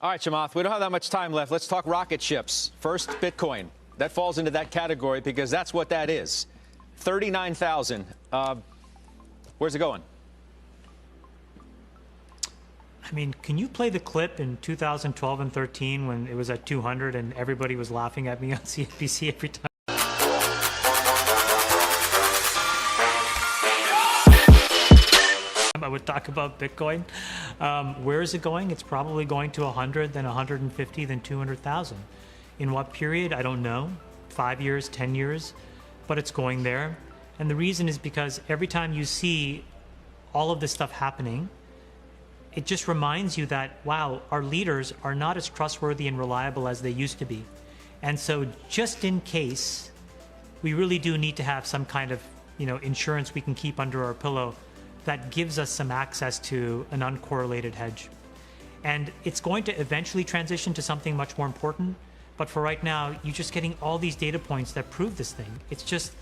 All right, Chamath, we don't have that much time left. Let's talk rocket ships. First, Bitcoin. That falls into that category because that's what that is. 39,000. Where's it going? I mean, can you play the clip in 2012 and 13 when it was at 200 and everybody was laughing at me on CNBC every time? I would talk about Bitcoin. Where is it going? It's probably going to 100, then 150, then 200,000. In what period? I don't know. 5 years, 10 years, but it's going there. And the reason is because every time you see all of this stuff happening, it just reminds you that, wow, our leaders are not as trustworthy and reliable as they used to be. And so just in case, we really do need to have some kind of, insurance we can keep under our pillow that gives us some access to an uncorrelated hedge. And it's going to eventually transition to something much more important. But for right now, you're just getting all these data points that prove this thing. It's just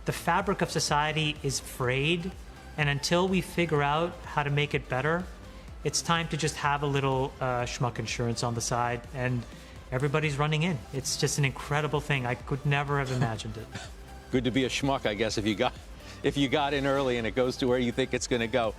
the fabric of society is frayed. And until we figure out how to make it better, it's time to just have a little schmuck insurance on the side. And everybody's running in. It's just an incredible thing. I could never have imagined it. Good to be a schmuck, I guess, if you got in early and it goes to where you think it's going to go.